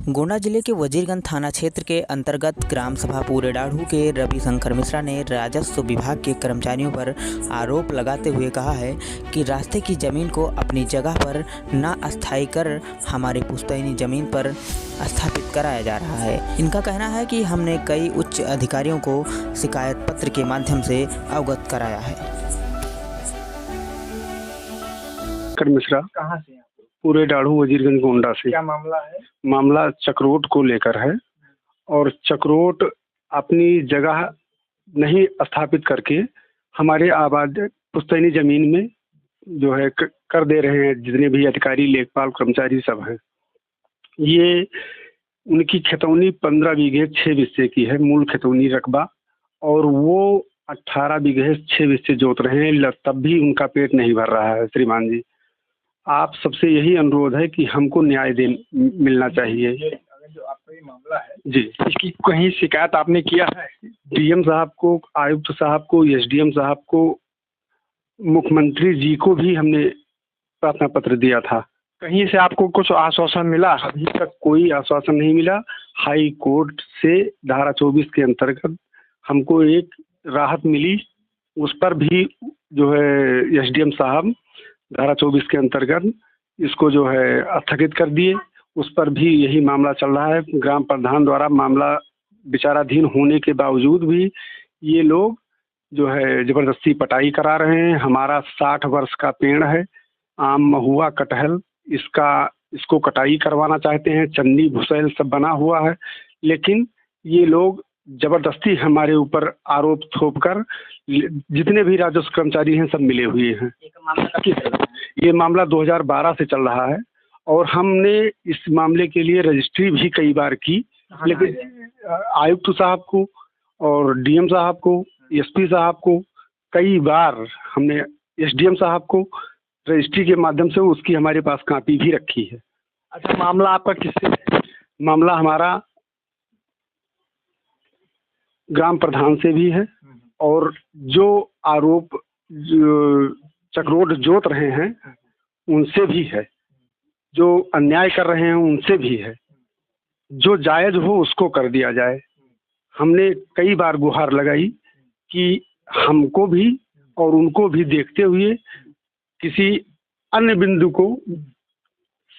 गोंडा जिले के वजीरगंज थाना क्षेत्र के अंतर्गत ग्राम सभा पूरे डाढ़ू के रविशंकर मिश्रा ने राजस्व विभाग के कर्मचारियों पर आरोप लगाते हुए कहा है कि रास्ते की जमीन को अपनी जगह पर न अस्थायी कर हमारी पुश्तैनी जमीन पर स्थापित कराया जा रहा है। इनका कहना है कि हमने कई उच्च अधिकारियों को शिकायत पत्र के माध्यम से अवगत कराया है। मिश्रा कहाँ से हैं? पूरे डाढ़ू वजीरगंज गोंडा से। क्या मामला है? मामला चक्रोट को लेकर है और चक्रोट अपनी जगह नहीं स्थापित करके हमारे आबाद पुश्तैनी जमीन में जो है कर दे रहे हैं। जितने भी अधिकारी लेखपाल कर्मचारी सब हैं, ये उनकी खेतौनी 15 बीघे 6 बिस्से की है, मूल खेतौनी रकबा, और वो 18 बीघे 6 बिस्से जोत रहे हैं, तब भी उनका पेट नहीं भर रहा है। श्रीमान जी, आप सबसे यही अनुरोध है कि हमको न्याय मिलना चाहिए। अगर जो आपका ये मामला है जी, इसकी कहीं शिकायत आपने किया है? डीएम साहब को, आयुक्त साहब को, एसडीएम साहब को, मुख्यमंत्री जी को भी हमने प्रार्थना पत्र दिया था। कहीं से आपको कुछ आश्वासन मिला? अभी तक कोई आश्वासन नहीं मिला। हाई कोर्ट से धारा 24 के अंतर्गत हमको एक राहत मिली, उस पर भी जो है एसडीएम साहब धारा 24 के अंतर्गत इसको जो है स्थगित कर दिए। उस पर भी यही मामला चल रहा है। ग्राम प्रधान द्वारा मामला विचाराधीन होने के बावजूद भी ये लोग जो है जबरदस्ती पटाई करा रहे हैं। हमारा 60 वर्ष का पेड़ है, आम, महुआ, कटहल, इसको कटाई करवाना चाहते हैं। चन्नी भुसैल सब बना हुआ है, लेकिन ये लोग जबरदस्ती हमारे ऊपर आरोप थोप कर, जितने भी राजस्व कर्मचारी हैं सब मिले हुए हैं। ये मामला 2012 से चल रहा है और हमने इस मामले के लिए रजिस्ट्री भी कई बार की, लेकिन आयुक्त साहब को और डीएम साहब को, एसपी साहब को कई बार हमने, एसडीएम साहब को रजिस्ट्री के माध्यम से उसकी हमारे पास कॉपी भी रखी है। अच्छा, मामला आपका किससे है? मामला हमारा ग्राम प्रधान से भी है और जो आरोप चक्रोट जोत रहे हैं उनसे भी है, जो अन्याय कर रहे हैं उनसे भी है। जो जायज हो उसको कर दिया जाए। हमने कई बार गुहार लगाई कि हमको भी और उनको भी देखते हुए किसी अन्य बिंदु को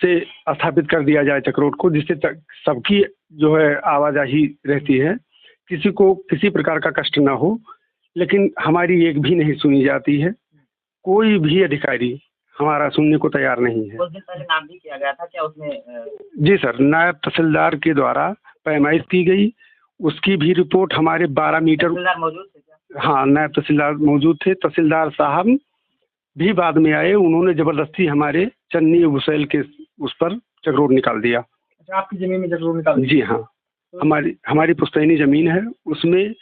से स्थापित कर दिया जाए चक्रोट को, जिससे सबकी जो है आवाजाही रहती है, किसी को किसी प्रकार का कष्ट ना हो। लेकिन हमारी एक भी नहीं सुनी जाती है। कोई भी अधिकारी हमारा सुनने को तैयार नहीं है। कुछ दिन पहले नाम भी किया गया था क्या उसमें? जी सर, नायब तहसीलदार के द्वारा पैमाइश की गई, उसकी भी रिपोर्ट हमारे 12 मीटर। मौजूद थे क्या? हाँ, नायब तहसीलदार मौजूद थे। तहसीलदार साहब भी बाद में आए, उन्होंने जबरदस्ती हमारे चन्नी भुसैल के उस पर चक्रोट निकाल दिया। अच्छा, आपकी जमीन में चक्रोट निकाल दिया? जी हाँ, हमारी पुश्तैनी जमीन है, उसमें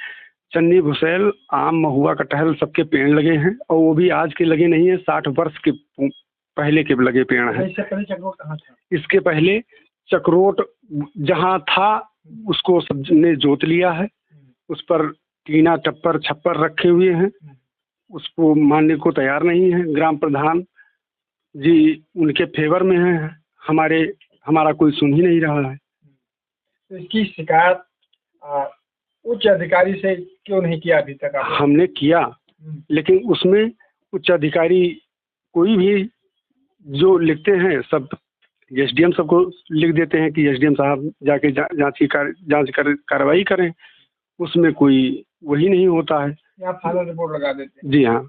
चन्नी भुसैल, आम, महुआ, कटहल सबके पेड़ लगे हैं, और वो भी आज के लगे नहीं है, 60 वर्ष के पहले के लगे पेड़ हैं। इससे पहले चक्रोट कहाँ था? इसके पहले चक्रोट जहाँ था उसको सबने जोत लिया है, उस पर टीना टप्पर छप्पर रखे हुए हैं, उसको मानने को तैयार नहीं है। ग्राम प्रधान जी उनके फेवर में है, हमारा कोई सुन ही नहीं रहा है। तो इसकी शिकायत उच्च अधिकारी से क्यों नहीं किया अभी तक? हमने किया, लेकिन उसमें उच्च अधिकारी कोई भी जो लिखते हैं सब एसडीएम सबको लिख देते हैं कि एसडीएम साहब जाके जांच कार्रवाई करें। उसमें कोई वही नहीं होता है। आप फाइनल रिपोर्ट लगा देते हैं? जी हाँ।